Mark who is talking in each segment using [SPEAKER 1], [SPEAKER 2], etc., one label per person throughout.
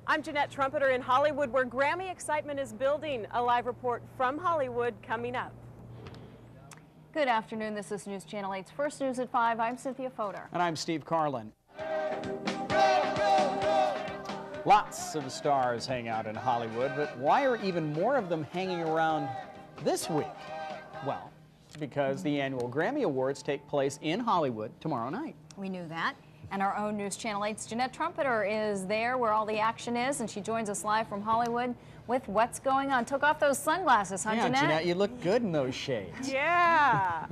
[SPEAKER 1] I'm Jeanette Trumpeter in Hollywood, where Grammy excitement is building. A live report from Hollywood coming up.
[SPEAKER 2] Good afternoon. This is News Channel 8's First News at 5. I'm Cynthia Fodor.
[SPEAKER 3] And I'm Steve Carlin. Lots of stars hang out in Hollywood, but why are even more of them hanging around this week? Well, because the annual Grammy Awards take place in Hollywood tomorrow night.
[SPEAKER 2] We knew that. And our own News Channel 8's Jeanette Trumpeter is there where all the action is, and she joins us live from Hollywood with what's going on. Took off those sunglasses, huh,
[SPEAKER 3] Yeah,
[SPEAKER 2] Jeanette?
[SPEAKER 3] Jeanette, you look good in those shades.
[SPEAKER 1] Yeah.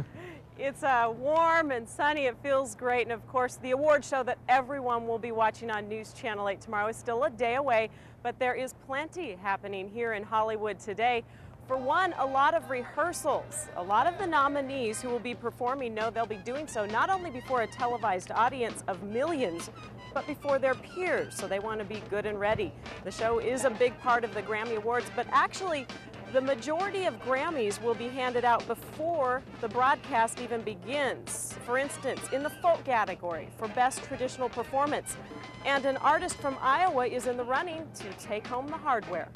[SPEAKER 1] It's warm and sunny. It feels great. And of course, the award show that everyone will be watching on News Channel 8 tomorrow is still a day away, but there is plenty happening here in Hollywood today. For one, a lot of rehearsals. A lot of the nominees who will be performing know they'll be doing so not only before a televised audience of millions, but before their peers, so they want to be good and ready. The show is a big part of the Grammy Awards, but actually, the majority of Grammys will be handed out before the broadcast even begins. For instance, in the folk category for Best Traditional Performance. And an artist from Iowa is in the running to take home the hardware.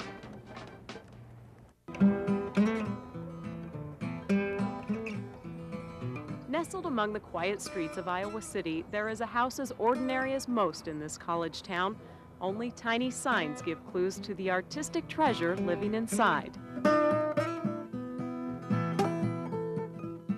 [SPEAKER 1] Nestled among the quiet streets of Iowa City, there is a house as ordinary as most in this college town. Only tiny signs give clues to the artistic treasure living inside.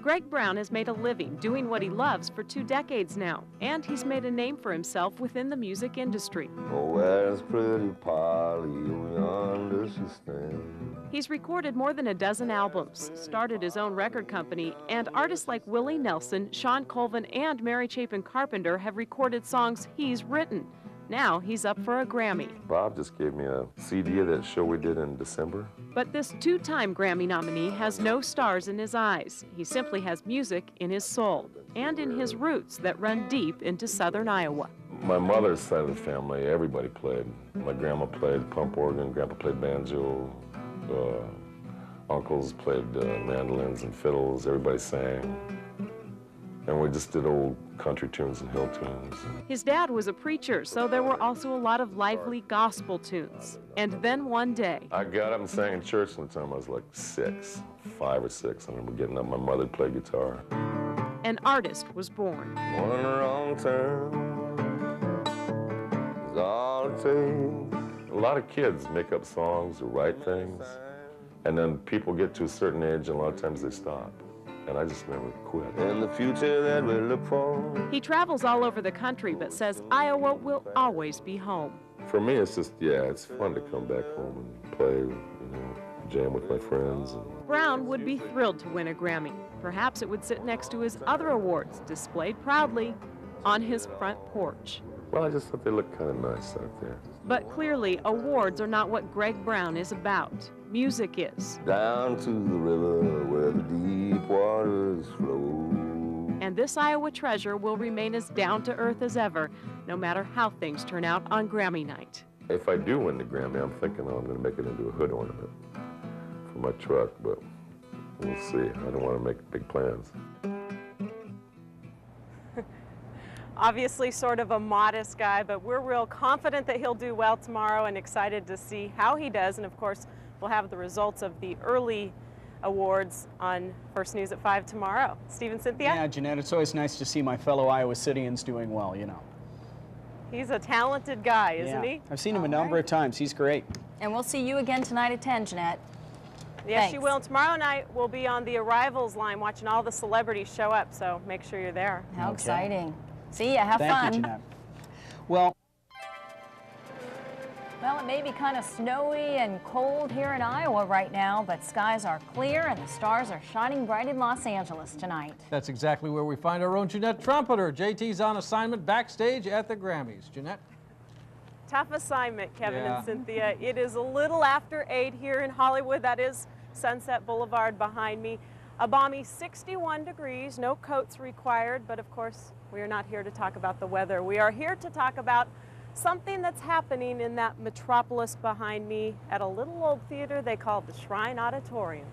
[SPEAKER 1] Greg Brown has made a living doing what he loves for 2 decades now, and he's made a name for himself within the music industry.
[SPEAKER 4] Oh, where's pretty Polly, yonder she stands.
[SPEAKER 1] He's recorded more than a dozen albums, started his own record company, and artists like Willie Nelson, Sean Colvin, and Mary Chapin Carpenter have recorded songs he's written. Now he's up for a Grammy.
[SPEAKER 4] Bob just gave me a CD of that show we did in December.
[SPEAKER 1] But this 2-time Grammy nominee has no stars in his eyes. He simply has music in his soul and in his roots that run deep into southern Iowa.
[SPEAKER 4] My mother's side of the family, everybody played. My grandma played pump organ, grandpa played banjo, uncles played mandolins and fiddles, everybody sang. And we just did old country tunes and hill tunes.
[SPEAKER 1] His dad was a preacher, so there were also a lot of lively gospel tunes. And then one day,
[SPEAKER 4] I got up and sang in church one time. I was like 5 or 6. I remember getting up, my mother played guitar.
[SPEAKER 1] an artist was born.
[SPEAKER 4] One wrong turn is all it takes. A lot of kids make up songs or write things, and then people get to a certain age, and a lot of times they stop. And I just never quit. In the future that we look for.
[SPEAKER 1] He travels all over the country, but says Iowa will always be home.
[SPEAKER 4] For me, it's just, yeah, it's fun to come back home and play, you know, jam with my friends.
[SPEAKER 1] Brown would be thrilled to win a Grammy. Perhaps it would sit next to his other awards, displayed proudly on his front porch.
[SPEAKER 4] Well, I just thought they looked kind of nice out there.
[SPEAKER 1] But clearly, awards are not what Greg Brown is about. Music is.
[SPEAKER 4] Down to the river where the deep waters flow.
[SPEAKER 1] And this Iowa treasure will remain as down-to-earth as ever, no matter how things turn out on Grammy night.
[SPEAKER 4] If I do win the Grammy, I'm thinking, oh, I'm going to make it into a hood ornament for my truck, but we'll see. I don't want to make big plans.
[SPEAKER 1] Obviously sort of a modest guy, but we're real confident that he'll do well tomorrow and excited to see how he does. And of course, we'll have the results of the early awards on First News at 5 tomorrow. Steve and Cynthia?
[SPEAKER 3] Yeah, Jeanette, it's always nice to see my fellow Iowa Cityans doing well, you know.
[SPEAKER 1] He's a talented guy, isn't he?
[SPEAKER 3] I've seen him a number of times. He's great.
[SPEAKER 2] And we'll see you again tonight at 10, Jeanette.
[SPEAKER 1] Yes,
[SPEAKER 2] Thanks.
[SPEAKER 1] you will. Tomorrow night, we'll be on the arrivals line watching all the celebrities show up, so make sure you're there.
[SPEAKER 2] How
[SPEAKER 3] Okay.
[SPEAKER 2] exciting. See ya, have
[SPEAKER 3] Thank
[SPEAKER 2] fun.
[SPEAKER 3] you, Jeanette. Well,
[SPEAKER 2] Well, it may be kind of snowy and cold here in Iowa right now, but skies are clear and the stars are shining bright in Los Angeles tonight.
[SPEAKER 5] That's exactly where we find our own Jeanette Trumpeter. JT's on assignment backstage at the Grammys. Jeanette?
[SPEAKER 1] Tough assignment, Kevin
[SPEAKER 5] Yeah.
[SPEAKER 1] and Cynthia. It is a little after 8 here in Hollywood. That is Sunset Boulevard behind me. A balmy 61 degrees, no coats required, but of course, we are not here to talk about the weather. We are here to talk about something that's happening in that metropolis behind me at a little old theater they call the Shrine Auditorium.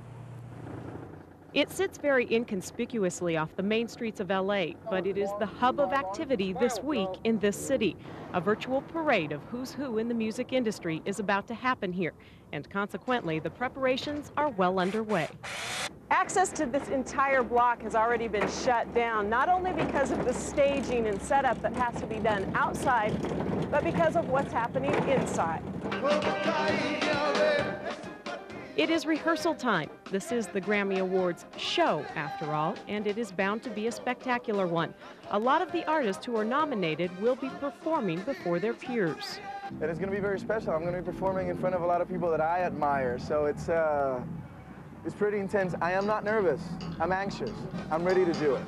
[SPEAKER 1] It sits very inconspicuously off the main streets of LA, but it is the hub of activity this week in this city. A virtual parade of who's who in the music industry is about to happen here, and consequently, the preparations are well underway. Access to this entire block has already been shut down, not only because of the staging and setup that has to be done outside, but because of what's happening inside. It is rehearsal time. This is the Grammy Awards show, after all, and it is bound to be a spectacular one. A lot of the artists who are nominated will be performing before their peers.
[SPEAKER 6] And it's going to be very special. I'm going to be performing in front of a lot of people that I admire, so it's pretty intense. I am not nervous. I'm anxious. I'm ready to do it.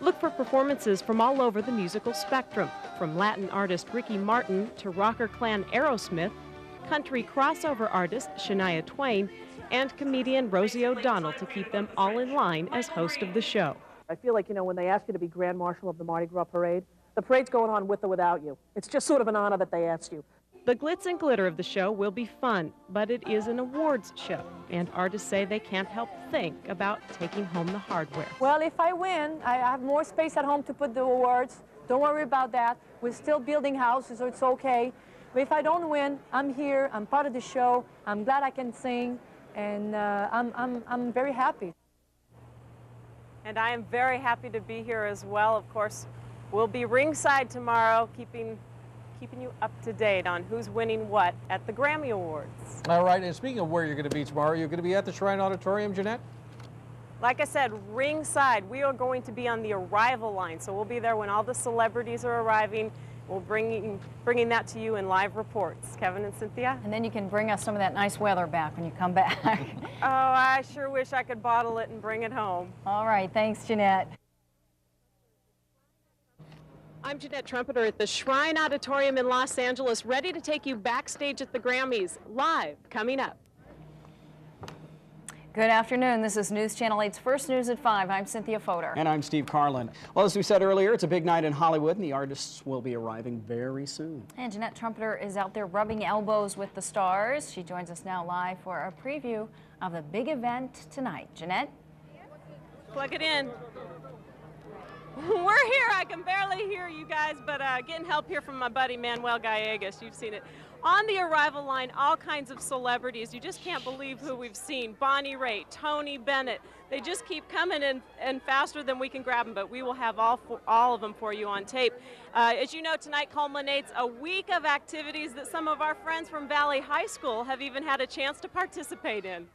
[SPEAKER 1] Look for performances from all over the musical spectrum, from Latin artist Ricky Martin to rocker clan Aerosmith, country crossover artist Shania Twain, and comedian Rosie O'Donnell to keep them all in line as host of the show.
[SPEAKER 7] I feel like, you know, when they ask you to be Grand Marshal of the Mardi Gras Parade, the parade's going on with or without you. It's just sort of an honor that they asked you.
[SPEAKER 1] The glitz and glitter of the show will be fun, but it is an awards show, and artists say they can't help think about taking home the hardware.
[SPEAKER 7] Well, if I win, I have more space at home to put the awards. Don't worry about that. We're still building houses, so it's okay. But if I don't win, I'm here, I'm part of the show, I'm glad I can sing, and I'm very happy.
[SPEAKER 1] And I am very happy to be here as well. Of course, we'll be ringside tomorrow, keeping you up to date on who's winning what at the Grammy Awards.
[SPEAKER 5] All right, and speaking of where you're going to be tomorrow, you're going to be at the Shrine Auditorium, Jeanette?
[SPEAKER 1] Like I said, ringside. We are going to be on the arrival line, so we'll be there when all the celebrities are arriving. We'll bringing that to you in live reports. Kevin and Cynthia?
[SPEAKER 2] And then you can bring us some of that nice weather back when you come back.
[SPEAKER 1] Oh, I sure wish I could bottle it and bring it home.
[SPEAKER 2] All right, thanks, Jeanette.
[SPEAKER 1] I'm Jeanette Trumpeter at the Shrine Auditorium in Los Angeles, ready to take you backstage at the Grammys, live, coming up.
[SPEAKER 2] Good afternoon. This is News Channel 8's First News at 5. I'm Cynthia Fodor.
[SPEAKER 3] And I'm Steve Carlin. Well, as we said earlier, it's a big night in Hollywood, and the artists will be arriving very soon.
[SPEAKER 2] And Jeanette Trumpeter is out there rubbing elbows with the stars. She joins us now live for a preview of the big event tonight. Jeanette?
[SPEAKER 1] Plug it in. We're here. I can barely hear you guys, but getting help here from my buddy Manuel Gallegos. You've seen it. On the arrival line, all kinds of celebrities. You just can't believe who we've seen. Bonnie Raitt, Tony Bennett. They just keep coming in and faster than we can grab them, but we will have all of them for you on tape. As you know, tonight culminates a week of activities that some of our friends from Valley High School have even had a chance to participate in.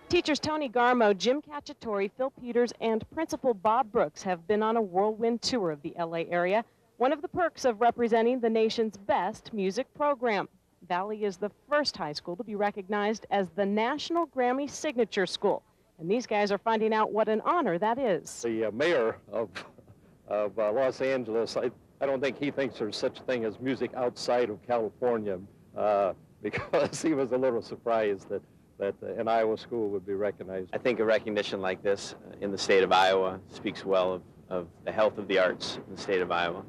[SPEAKER 1] Teachers Tony Garmo, Jim Cacciatore, Phil Peters, and Principal Bob Brooks have been on a whirlwind tour of the LA area. One of the perks of representing the nation's best music program. Valley is the first high school to be recognized as the National Grammy Signature School. And these guys are finding out what an honor that is.
[SPEAKER 8] The mayor of Los Angeles, I don't think he thinks there's such a thing as music outside of California because he was a little surprised that an Iowa school would be recognized.
[SPEAKER 9] I think a recognition like this in the state of Iowa speaks well of the health of the arts in the state of Iowa.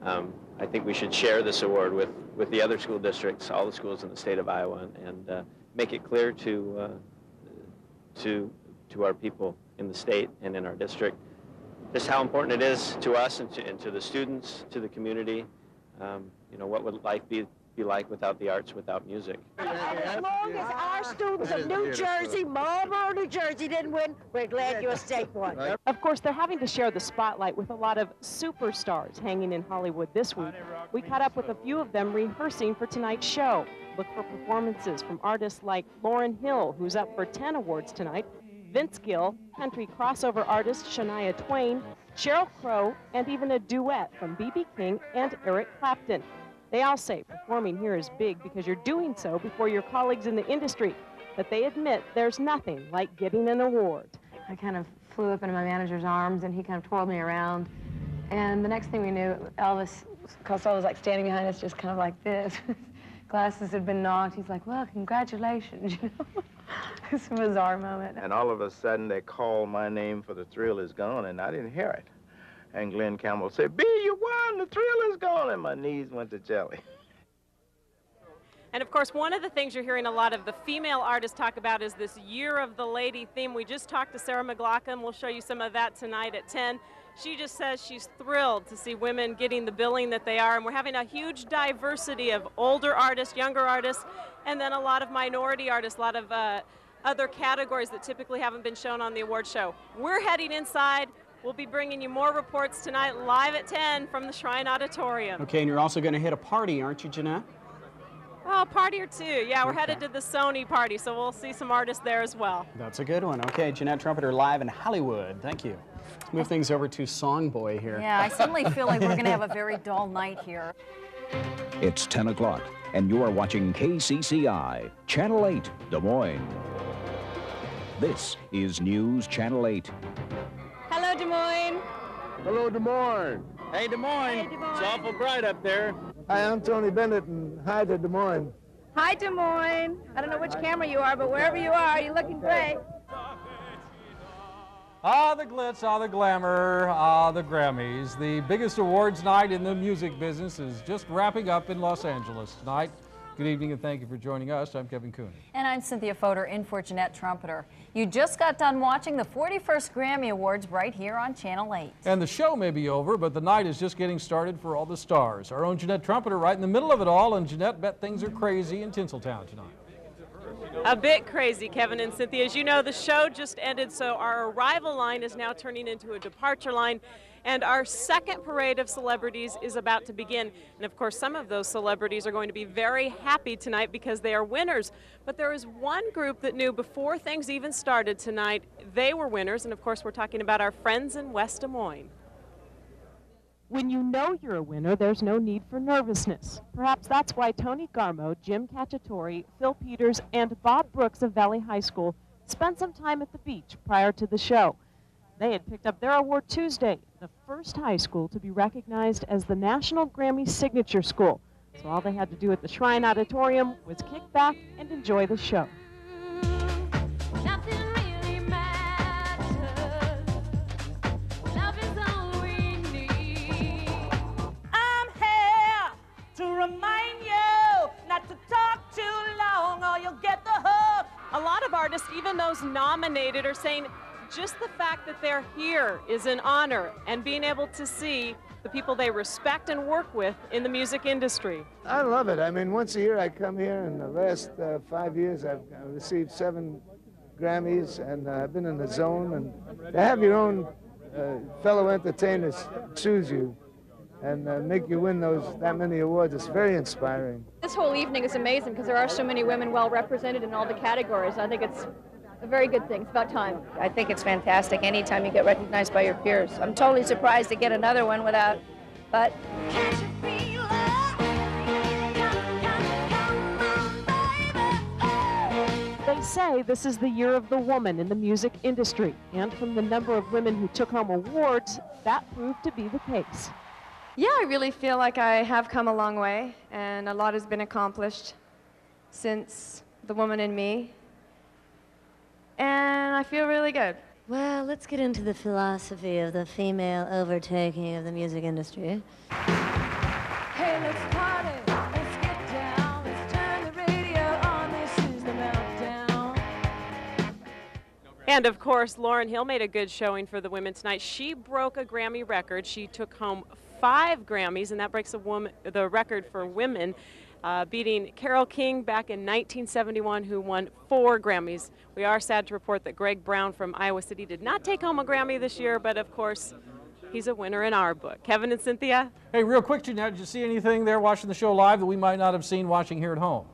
[SPEAKER 9] I think we should share this award with the other school districts, all the schools in the state of Iowa, and make it clear to our people in the state and in our district just how important it is to us and to the students, to the community. You know, what would life be like without the arts, without music?
[SPEAKER 10] As long as our students of New Jersey, Marlboro, New Jersey didn't win, we're glad your state won.
[SPEAKER 1] Of course, they're having to share the spotlight with a lot of superstars hanging in Hollywood this week. We caught up with a few of them rehearsing for tonight's show. Look for performances from artists like Lauryn Hill, who's up for 10 awards tonight, Vince Gill, country crossover artist Shania Twain, Sheryl Crow, and even a duet from B.B. King and Eric Clapton. They all say performing here is big because you're doing so before your colleagues in the industry, but they admit there's nothing like getting an award.
[SPEAKER 11] I kind of flew up into my manager's arms, and he kind of twirled me around. And the next thing we knew, Elvis Costello was like standing behind us, just kind of like this. Glasses had been knocked. He's like, well, congratulations, you know. It's a bizarre moment.
[SPEAKER 12] And all of a sudden, they called my name for The Thrill Is Gone, and I didn't hear it. And Glenn Campbell said, B, you won, The Thrill Is Gone, and my knees went to jelly.
[SPEAKER 1] And of course, one of the things you're hearing a lot of the female artists talk about is this Year of the Lady theme. We just talked to Sarah McLaughlin. We'll show you some of that tonight at 10. She just says she's thrilled to see women getting the billing that they are, and we're having a huge diversity of older artists, younger artists, and then a lot of minority artists, a lot of other categories that typically haven't been shown on the award show. We're heading inside. We'll be bringing you more reports tonight live at 10 from the Shrine Auditorium.
[SPEAKER 3] Okay, and you're also going to hit a party, aren't you, Jeanette?
[SPEAKER 1] Oh, a party or two. Yeah, we're headed to the Sony party, so we'll see some artists there as well.
[SPEAKER 3] That's a good one. Okay, Jeanette Trumpeter live in Hollywood. Thank you. Let's move things over to Songboy here.
[SPEAKER 2] Yeah, I suddenly feel like we're going to have a very dull night here.
[SPEAKER 13] It's 10 o'clock, and you are watching KCCI, Channel 8, Des Moines. This is News Channel 8.
[SPEAKER 1] Hello, Des Moines.
[SPEAKER 6] Hello, Des Moines.
[SPEAKER 14] Hey, Des Moines.
[SPEAKER 1] Hey, Des Moines.
[SPEAKER 14] It's awful bright up there.
[SPEAKER 6] Hi, I'm Tony Bennett, and hi to Des Moines.
[SPEAKER 15] Hi, Des Moines. I don't know which camera you are, but wherever you are, you're looking great.
[SPEAKER 5] Ah, the glitz, ah, the glamour, ah, the Grammys. The biggest awards night in the music business is just wrapping up in Los Angeles tonight. Good evening and thank you for joining us. I'm Kevin Cooney.
[SPEAKER 2] And I'm Cynthia Fodor, in for Jeanette Trumpeter. You just got done watching the 41st Grammy Awards right here on Channel 8.
[SPEAKER 5] And the show may be over, but the night is just getting started for all the stars. Our own Jeanette Trumpeter right in the middle of it all, and Jeanette bet things are crazy in Tinseltown tonight.
[SPEAKER 1] A bit crazy, Kevin and Cynthia. As you know, the show just ended, so our arrival line is now turning into a departure line. And our second parade of celebrities is about to begin. And of course, some of those celebrities are going to be very happy tonight because they are winners. But there is one group that knew before things even started tonight they were winners. And of course, we're talking about our friends in West Des Moines.
[SPEAKER 16] When you know you're a winner, there's no need for nervousness. Perhaps that's why Tony Garmo, Jim Cacciatore, Phil Peters, and Bob Brooks of Valley High School spent some time at the beach prior to the show. They had picked up their award Tuesday, the first high school to be recognized as the National Grammy Signature School. So all they had to do at the Shrine Auditorium was kick back and enjoy the show.
[SPEAKER 17] I'm here to remind you not to talk too long or you'll get the hook.
[SPEAKER 1] A lot of artists, even those nominated, are saying just the fact that they're here is an honor, and being able to see the people they respect and work with in the music industry.
[SPEAKER 6] I love it. I mean, once a year I come here, and the last 5 years I've received 7 Grammys, and I've been in the zone. And to have your own fellow entertainers choose you and make you win that many awards, it's very inspiring.
[SPEAKER 18] This whole evening is amazing because there are so many women well represented in all the categories. I think it's a very good thing. It's about time.
[SPEAKER 15] I think it's fantastic anytime you get recognized by your peers. I'm totally surprised to get another one without, but...
[SPEAKER 16] They say this is the year of the woman in the music industry, and from the number of women who took home awards, that proved to be the case.
[SPEAKER 11] Yeah, I really feel like I have come a long way, and a lot has been accomplished since The Woman in Me. And I feel really good.
[SPEAKER 19] Well, let's get into the philosophy of the female overtaking of the music industry.
[SPEAKER 17] Hey, let's party, let's get down, let's turn the radio on, this is the meltdown.
[SPEAKER 1] And of course, Lauryn Hill made a good showing for the women tonight. She broke a Grammy record. She took home 5 Grammys, and that breaks the record for women. Beating Carole King back in 1971, who won 4 Grammys. We are sad to report that Greg Brown from Iowa City did not take home a Grammy this year, but of course, he's a winner in our book. Kevin and Cynthia?
[SPEAKER 5] Hey, real quick, Jeanette, did you see anything there watching the show live that we might not have seen watching here at home?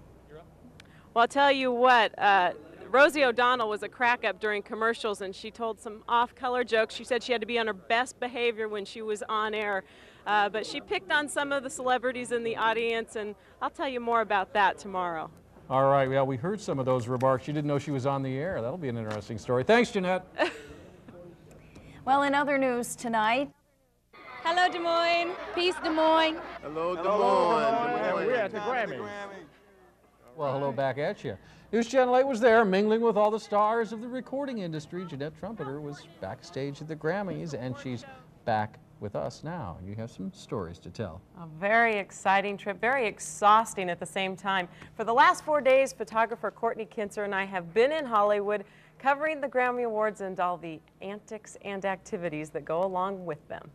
[SPEAKER 1] Well, I'll tell you what, Rosie O'Donnell was a crack-up during commercials, and she told some off-color jokes. She said she had to be on her best behavior when she was on air. But she picked on some of the celebrities in the audience, and I'll tell you more about that tomorrow.
[SPEAKER 5] All right, well, we heard some of those remarks. You didn't know she was on the air. That'll be an interesting story. Thanks, Jeanette.
[SPEAKER 2] Well, in other news tonight.
[SPEAKER 18] Hello, Des Moines. Peace, Des Moines.
[SPEAKER 12] Hello, Des Moines.
[SPEAKER 14] We're at the Grammy.
[SPEAKER 5] Well, hello back at you. News Channel 8 was there, mingling with all the stars of the recording industry. Jeanette Trumpeter was backstage at the Grammys, and she's back with us now. You have some stories to tell.
[SPEAKER 1] A very exciting trip, very exhausting at the same time. For the last 4 days, photographer Courtney Kinzer and I have been in Hollywood covering the Grammy Awards and all the antics and activities that go along with them.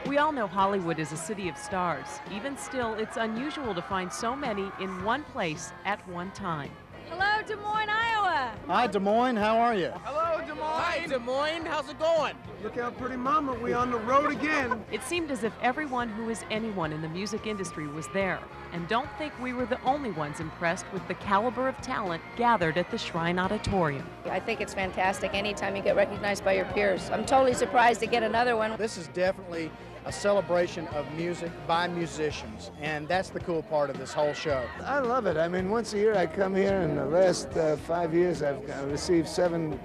[SPEAKER 1] We all know Hollywood is a city of stars. Even still, it's unusual to find so many in one place at one time.
[SPEAKER 18] Hello, Des Moines, Iowa.
[SPEAKER 20] Hi, Des Moines. How are you?
[SPEAKER 14] Hello, Des Moines. Hi, Des Moines. How's it going?
[SPEAKER 21] Look out, pretty mama. We on the road again.
[SPEAKER 1] It seemed as if everyone who is anyone in the music industry was there. And don't think we were the only ones impressed with the caliber of talent gathered at the Shrine Auditorium.
[SPEAKER 15] I think it's fantastic anytime you get recognized by your peers. I'm totally surprised to get another one.
[SPEAKER 20] This is definitely a celebration of music by musicians, and that's the cool part of this whole show.
[SPEAKER 6] I love it. I mean, once a year I come here, and the last 5 years I've received 7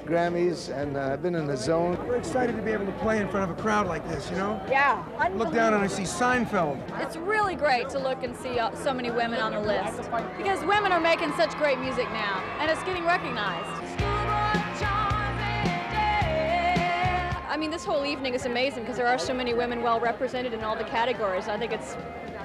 [SPEAKER 6] Grammys, and I've been in the zone.
[SPEAKER 21] We're excited to be able to play in front of a crowd like this, you know?
[SPEAKER 18] Yeah.
[SPEAKER 21] Look down and I see Seinfeld.
[SPEAKER 18] It's really great to look and see so many women on the list because women are making such great music now, and it's getting recognized. I mean, this whole evening is amazing because there are so many women well represented in all the categories. I think it's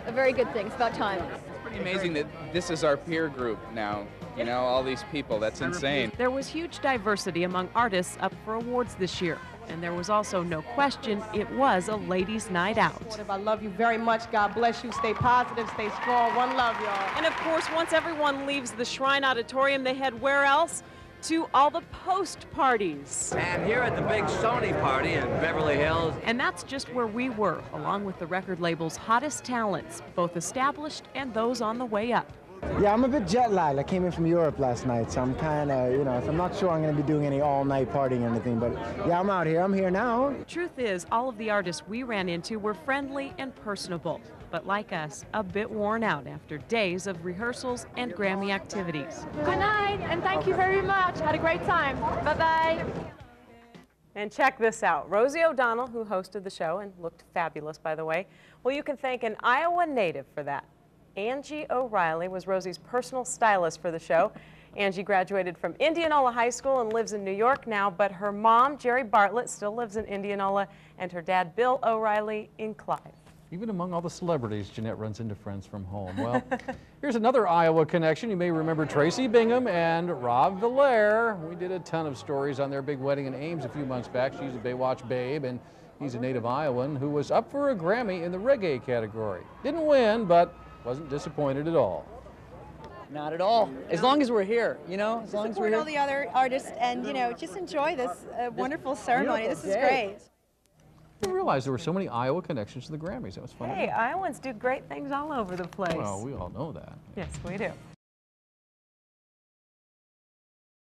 [SPEAKER 18] a very good thing. It's about time.
[SPEAKER 22] It's pretty amazing that this is our peer group now. You know, all these people. That's insane.
[SPEAKER 1] There was huge diversity among artists up for awards this year. And there was also no question it was a ladies' night out.
[SPEAKER 23] I love you very much. God bless you. Stay positive, stay strong. One love, y'all.
[SPEAKER 1] And of course, once everyone leaves the Shrine Auditorium, they head where else? To all the post parties.
[SPEAKER 24] And here at the big Sony party in Beverly Hills.
[SPEAKER 1] And that's just where we were, along with the record label's hottest talents, both established and those on the way up.
[SPEAKER 25] Yeah, I'm a bit jet lagged. I came in from Europe last night, so I'm kind of, so I'm not sure I'm going to be doing any all-night partying or anything, but yeah, I'm out here. I'm here now.
[SPEAKER 1] Truth is, all of the artists we ran into were friendly and personable, but like us, a bit worn out after days of rehearsals and Grammy activities.
[SPEAKER 7] Good night, and thank you very much. Had a great time. Bye-bye.
[SPEAKER 1] And check this out. Rosie O'Donnell, who hosted the show and looked fabulous, by the way, well, you can thank an Iowa native for that. Angie O'Reilly was Rosie's personal stylist for the show. Angie graduated from Indianola High School and lives in New York now, but her mom, Jerry Bartlett, still lives in Indianola, and her dad, Bill O'Reilly, in Clive.
[SPEAKER 5] Even among all the celebrities, Jeanette runs into friends from home. Well, here's another Iowa connection. You may remember Tracy Bingham and Rob Villaire. We did a ton of stories on their big wedding in Ames a few months back. She's a Baywatch babe, and he's a native Iowan who was up for a Grammy in the reggae category. Didn't win, but wasn't disappointed at all.
[SPEAKER 26] Not at all. As long as we're here, as long as we're
[SPEAKER 27] Support
[SPEAKER 26] here.
[SPEAKER 27] all the other artists and, just enjoy this wonderful ceremony. This is great.
[SPEAKER 5] I didn't realize there were so many Iowa connections to the Grammys. That was fun.
[SPEAKER 1] Hey, Iowans do great things all over the place.
[SPEAKER 5] Well, we all know that.
[SPEAKER 1] Yes, we do.